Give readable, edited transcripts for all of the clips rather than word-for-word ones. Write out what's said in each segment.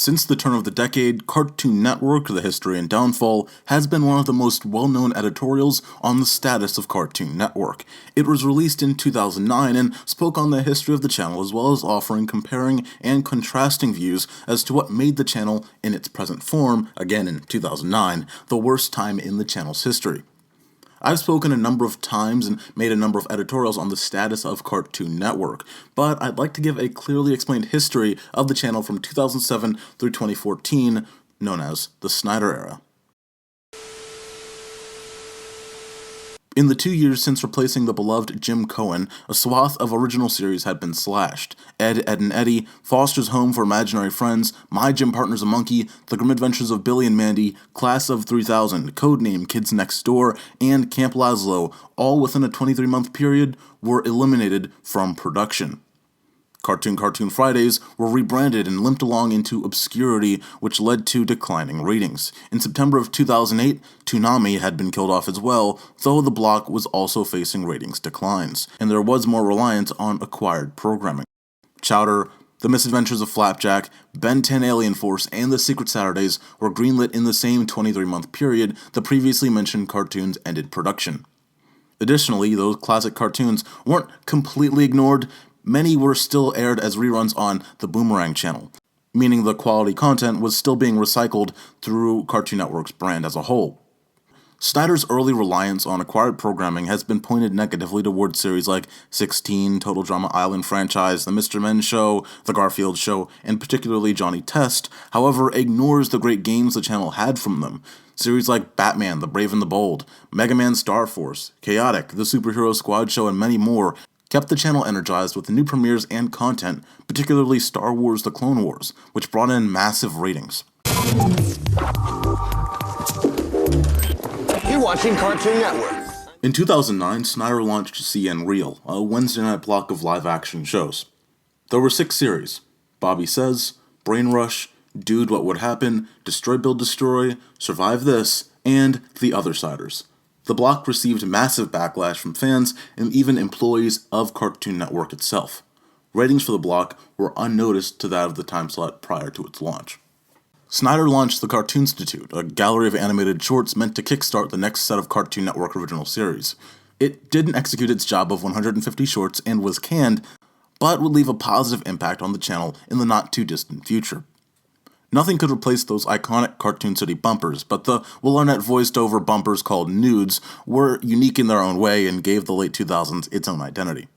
Since the turn of the decade, Cartoon Network, The History and Downfall, has been one of the most well-known editorials on the status of Cartoon Network. It was released in 2009 and spoke on the history of the channel as well as offering comparing and contrasting views as to what made the channel in its present form, again in 2009, the worst time in the channel's history. I've spoken a number of times and made a number of editorials on the status of Cartoon Network, but I'd like to give a clearly explained history of the channel from 2007 through 2014, known as the Snyder Era. In the 2 years since replacing the beloved Jim Cohen, a swath of original series had been slashed. Ed, Edd and Eddy, Foster's Home for Imaginary Friends, My Gym Partner's a Monkey, The Grim Adventures of Billy and Mandy, Class of 3000, Codename Kids Next Door, and Camp Lazlo, all within a 23-month period, were eliminated from production. Cartoon Fridays were rebranded and limped along into obscurity, which led to declining ratings. In September of 2008, Toonami had been killed off as well, though the block was also facing ratings declines, and there was more reliance on acquired programming. Chowder, The Misadventures of Flapjack, Ben 10 Alien Force, and The Secret Saturdays were greenlit in the same 23-month period the previously mentioned cartoons ended production. Additionally, those classic cartoons weren't completely ignored. Many were still aired as reruns on the Boomerang channel, meaning the quality content was still being recycled through Cartoon Network's brand as a whole. Snyder's early reliance on acquired programming has been pointed negatively towards series like 16, Total Drama Island franchise, The Mr. Men Show, The Garfield Show, and particularly Johnny Test, however, ignores the great games the channel had from them. Series like Batman, The Brave and the Bold, Mega Man Star Force, Chaotic, The Superhero Squad Show, and many more kept the channel energized with new premieres and content, particularly Star Wars The Clone Wars, which brought in massive ratings. You're watching Cartoon Network. In 2009, Snyder launched CN Reel, a Wednesday night block of live-action shows. There were 6 series: Bobby Says, Brain Rush, Dude What Would Happen, Destroy Build Destroy, Survive This, and The Othersiders. The block received massive backlash from fans and even employees of Cartoon Network itself. Ratings for the block were unnoticed to that of the time slot prior to its launch. Snyder launched the Cartoon Institute, a gallery of animated shorts meant to kickstart the next set of Cartoon Network original series. It didn't execute its job of 150 shorts and was canned, but would leave a positive impact on the channel in the not-too-distant future. Nothing could replace those iconic Cartoon City bumpers, but the Will Arnett voiced-over bumpers called nudes were unique in their own way and gave the late 2000s its own identity.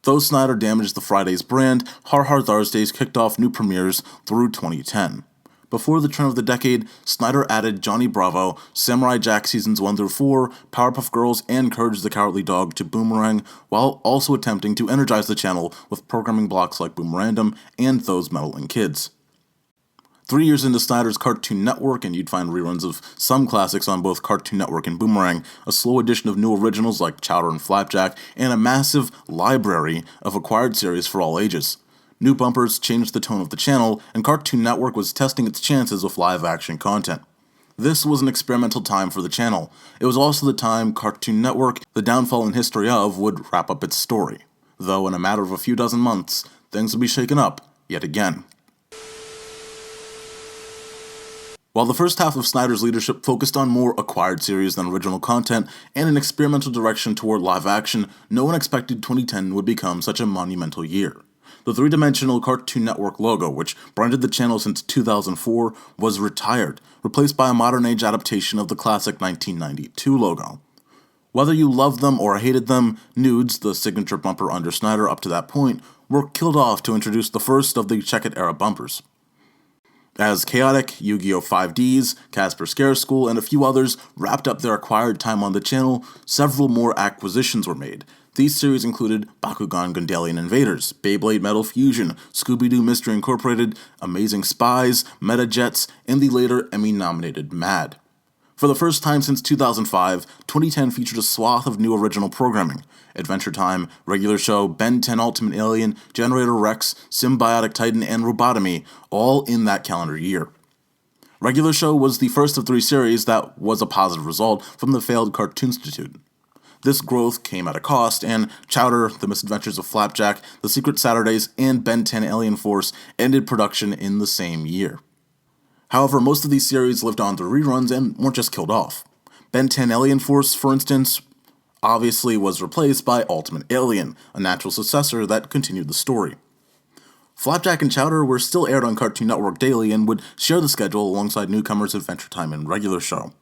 Though Snyder damaged the Fridays brand, Har Har Thursdays kicked off new premieres through 2010. Before the turn of the decade, Snyder added Johnny Bravo, Samurai Jack Seasons 1 through 4, Powerpuff Girls, and Courage the Cowardly Dog to Boomerang, while also attempting to energize the channel with programming blocks like Boomerandom and Those Meddling Kids. 3 years into Snyder's Cartoon Network, and you'd find reruns of some classics on both Cartoon Network and Boomerang, a slow addition of new originals like Chowder and Flapjack, and a massive library of acquired series for all ages. New bumpers changed the tone of the channel, and Cartoon Network was testing its chances with live-action content. This was an experimental time for the channel. It was also the time Cartoon Network, the downfall and history of, would wrap up its story. Though in a matter of a few dozen months, things would be shaken up yet again. While the first half of Snyder's leadership focused on more acquired series than original content and an experimental direction toward live action, no one expected 2010 would become such a monumental year. The three-dimensional Cartoon Network logo, which branded the channel since 2004, was retired, replaced by a modern-age adaptation of the classic 1992 logo. Whether you loved them or hated them, nudes, the signature bumper under Snyder up to that point, were killed off to introduce the first of the Check-It era bumpers. As Chaotic, Yu-Gi-Oh! 5Ds, Casper Scare School, and a few others wrapped up their acquired time on the channel, several more acquisitions were made. These series included Bakugan Gundalian Invaders, Beyblade Metal Fusion, Scooby-Doo Mystery Incorporated, Amazing Spies, Meta Jets, and the later Emmy-nominated Mad. For the first time since 2005, 2010 featured a swath of new original programming: Adventure Time, Regular Show, Ben 10 Ultimate Alien, Generator Rex, Symbiotic Titan, and Robotomy, all in that calendar year. Regular Show was the first of 3 series that was a positive result from the failed Cartoon Institute. This growth came at a cost, and Chowder, The Misadventures of Flapjack, The Secret Saturdays, and Ben 10 Alien Force ended production in the same year. However, most of these series lived on through reruns and weren't just killed off. Ben 10 Alien Force, for instance, obviously was replaced by Ultimate Alien, a natural successor that continued the story. Flapjack and Chowder were still aired on Cartoon Network daily and would share the schedule alongside newcomers Adventure Time and regular show.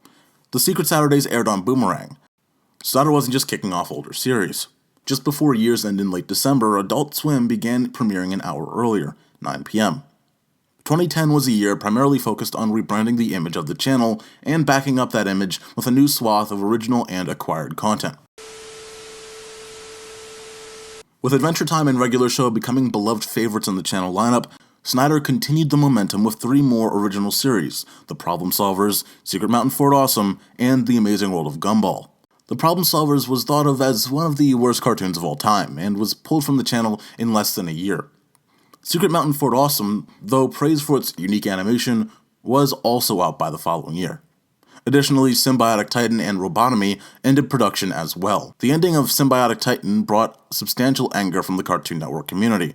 The Secret Saturdays aired on Boomerang. Snyder wasn't just kicking off older series. Just before year's end in late December, Adult Swim began premiering an hour earlier, 9 p.m. 2010 was a year primarily focused on rebranding the image of the channel and backing up that image with a new swath of original and acquired content. With Adventure Time and regular show becoming beloved favorites in the channel lineup, Snyder continued the momentum with 3 more original series: The Problem Solvers, Secret Mountain Fort Awesome, and The Amazing World of Gumball. The Problem Solvers was thought of as one of the worst cartoons of all time, and was pulled from the channel in less than a year. Secret Mountain Fort Awesome, though praised for its unique animation, was also out by the following year. Additionally, Symbiotic Titan and Robotomy ended production as well. The ending of Symbiotic Titan brought substantial anger from the Cartoon Network community.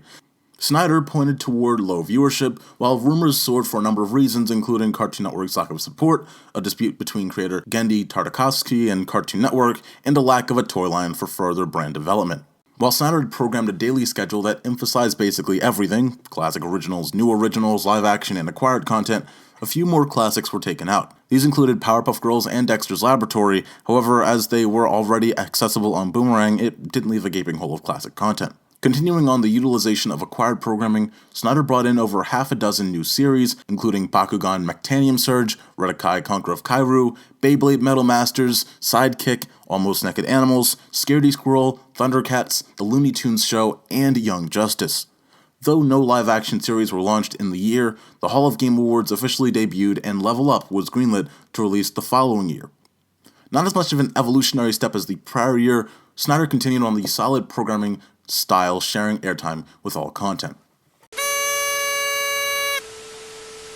Snyder pointed toward low viewership, while rumors soared for a number of reasons, including Cartoon Network's lack of support, a dispute between creator Genndy Tartakovsky and Cartoon Network, and a lack of a toy line for further brand development. While Snyder had programmed a daily schedule that emphasized basically everything, classic originals, new originals, live action, and acquired content, a few more classics were taken out. These included Powerpuff Girls and Dexter's Laboratory. However, as they were already accessible on Boomerang, it didn't leave a gaping hole of classic content. Continuing on the utilization of acquired programming, Snyder brought in over half a dozen new series, including Bakugan Mectanium Surge, Redakai Conqueror of Kairu, Beyblade Metal Masters, Sidekick, Almost Naked Animals, Scaredy Squirrel, Thundercats, The Looney Tunes Show, and Young Justice. Though no live-action series were launched in the year, the Hall of Game Awards officially debuted and Level Up was greenlit to release the following year. Not as much of an evolutionary step as the prior year, Snyder continued on the solid programming style, sharing airtime with all content.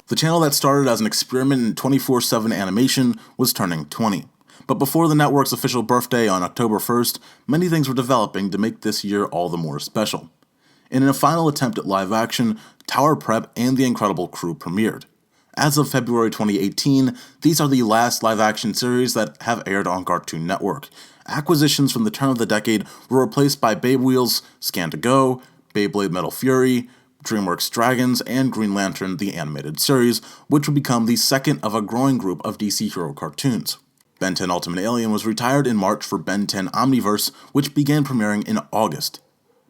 The channel that started as an experiment in 24/7 animation was turning 20. But before the network's official birthday on October 1st, many things were developing to make this year all the more special. And in a final attempt at live action, Tower Prep and The Incredible Crew premiered. As of February 2018, these are the last live-action series that have aired on Cartoon Network. Acquisitions from the turn of the decade were replaced by Babe Wheels, Scan to Go, Beyblade Metal Fury, DreamWorks Dragons, and Green Lantern, the animated series, which would become the second of a growing group of DC hero cartoons. Ben 10 Ultimate Alien was retired in March for Ben 10 Omniverse, which began premiering in August.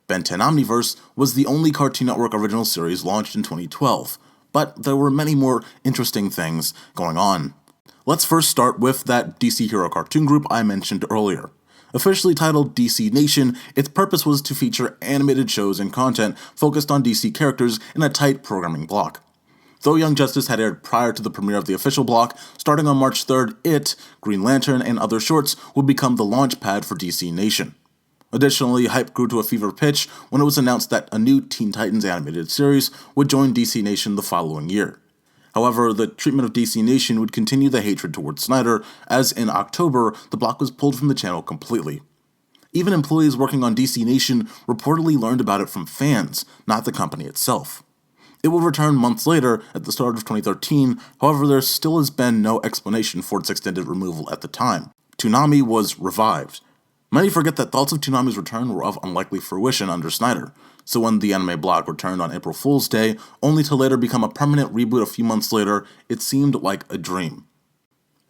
Ben 10 Omniverse was the only Cartoon Network original series launched in 2012, but there were many more interesting things going on. Let's first start with that DC hero cartoon group I mentioned earlier. Officially titled DC Nation, its purpose was to feature animated shows and content focused on DC characters in a tight programming block. Though Young Justice had aired prior to the premiere of the official block, starting on March 3rd, it, Green Lantern, and other shorts would become the launch pad for DC Nation. Additionally, hype grew to a fever pitch when it was announced that a new Teen Titans animated series would join DC Nation the following year. However, the treatment of DC Nation would continue the hatred towards Snyder, as in October, the block was pulled from the channel completely. Even employees working on DC Nation reportedly learned about it from fans, not the company itself. It will return months later, at the start of 2013, however there still has been no explanation for its extended removal at the time. Toonami was revived. Many forget that thoughts of Toonami's return were of unlikely fruition under Snyder, so when the anime blog returned on April Fool's Day, only to later become a permanent reboot a few months later, it seemed like a dream.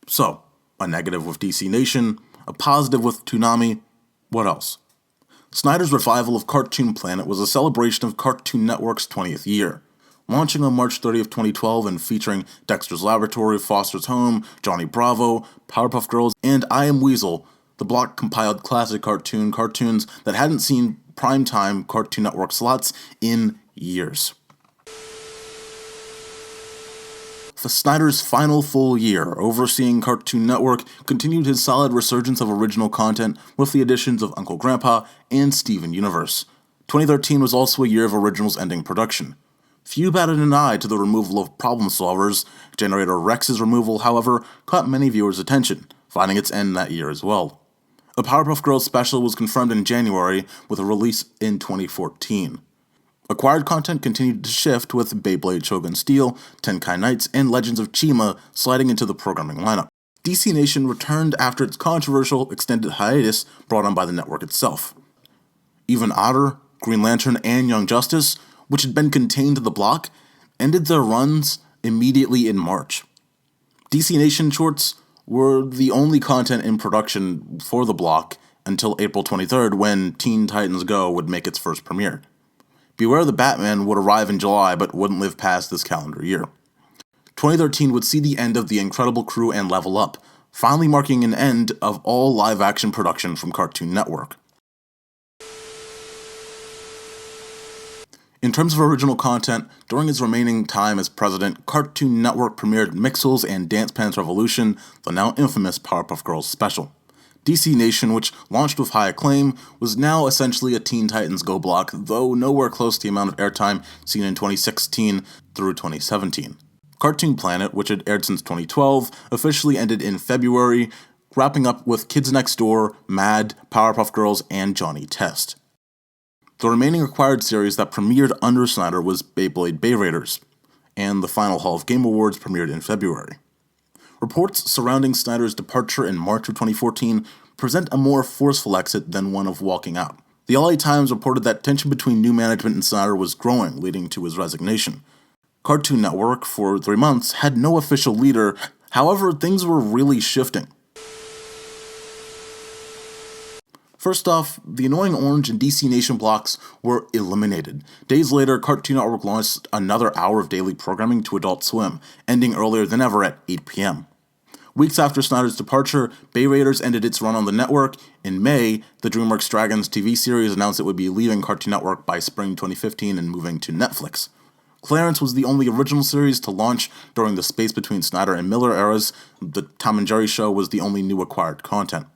So, a negative with DC Nation, a positive with Toonami, what else? Snyder's revival of Cartoon Planet was a celebration of Cartoon Network's 20th year. Launching on March 30th, 2012 and featuring Dexter's Laboratory, Foster's Home, Johnny Bravo, Powerpuff Girls, and I Am Weasel, the block compiled classic cartoons that hadn't seen primetime Cartoon Network slots in years. For Snyder's final full year, overseeing Cartoon Network continued his solid resurgence of original content with the additions of Uncle Grandpa and Steven Universe. 2013 was also a year of originals ending production. Few batted an eye to the removal of Problem Solvers. Generator Rex's removal, however, caught many viewers' attention, finding its end that year as well. A Powerpuff Girls special was confirmed in January, with a release in 2014. Acquired content continued to shift with Beyblade Shogun Steel, Tenkai Knights, and Legends of Chima sliding into the programming lineup. DC Nation returned after its controversial extended hiatus brought on by the network itself. Even Otter, Green Lantern, and Young Justice, which had been contained to the block, ended their runs immediately in March. DC Nation shorts were the only content in production for the block until April 23rd, when Teen Titans Go would make its first premiere. Beware the Batman would arrive in July but wouldn't live past this calendar year. 2013 would see the end of The Incredible Crew and Level Up, finally marking an end of all live-action production from Cartoon Network. In terms of original content, during his remaining time as president, Cartoon Network premiered Mixels and Dance Pants Revolution, the now infamous Powerpuff Girls special. DC Nation, which launched with high acclaim, was now essentially a Teen Titans Go block, though nowhere close to the amount of airtime seen in 2016 through 2017. Cartoon Planet, which had aired since 2012, officially ended in February, wrapping up with Kids Next Door, Mad, Powerpuff Girls, and Johnny Test. The remaining acquired series that premiered under Snyder was Beyblade Bay Raiders, and the final Hall of Game Awards premiered in February. Reports surrounding Snyder's departure in March of 2014 present a more forceful exit than one of walking out. The LA Times reported that tension between new management and Snyder was growing, leading to his resignation. Cartoon Network, for 3 months, had no official leader, however, things were really shifting. First off, the annoying Orange and DC Nation blocks were eliminated. Days later, Cartoon Network launched another hour of daily programming to Adult Swim, ending earlier than ever at 8 p.m. Weeks after Snyder's departure, Bay Raiders ended its run on the network. In May, the DreamWorks Dragons TV series announced it would be leaving Cartoon Network by spring 2015 and moving to Netflix. Clarence was the only original series to launch during the space between Snyder and Miller eras. The Tom and Jerry show was the only new acquired content.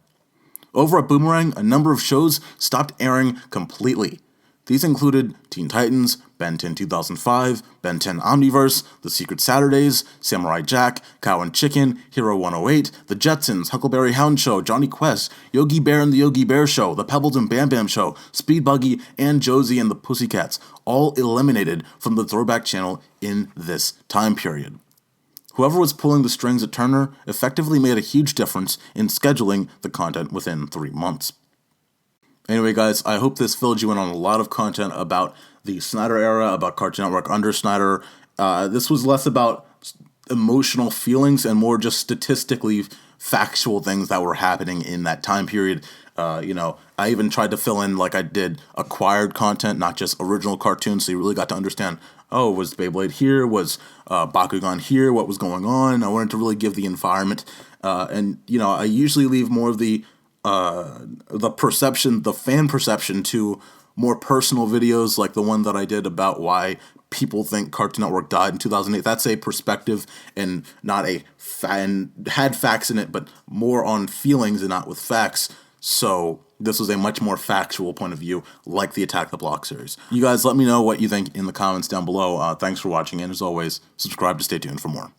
Over at Boomerang, a number of shows stopped airing completely. These included Teen Titans, Ben 10 2005, Ben 10 Omniverse, The Secret Saturdays, Samurai Jack, Cow and Chicken, Hero 108, The Jetsons, Huckleberry Hound Show, Johnny Quest, Yogi Bear and the Yogi Bear Show, The Pebbles and Bam Bam Show, Speed Buggy, and Josie and the Pussycats, all eliminated from the Throwback channel in this time period. Whoever was pulling the strings at Turner effectively made a huge difference in scheduling the content within 3 months. Anyway, guys, I hope this filled you in on a lot of content about the Snyder era, about Cartoon Network under Snyder. This was less about emotional feelings and more just statistically factual things that were happening in that time period. I even tried to fill in, like I did, acquired content, not just original cartoons, so you really got to understand, was Beyblade here? Was Bakugan here? What was going on? I wanted to really give the environment. I usually leave more of the perception, the fan perception, to more personal videos like the one that I did about why people think Cartoon Network died in 2008. That's a perspective and not and had facts in it, but more on feelings and not with facts. So this was a much more factual point of view, like the Attack the Block series. You guys let me know what you think in the comments down below. Thanks for watching, and as always, subscribe to stay tuned for more.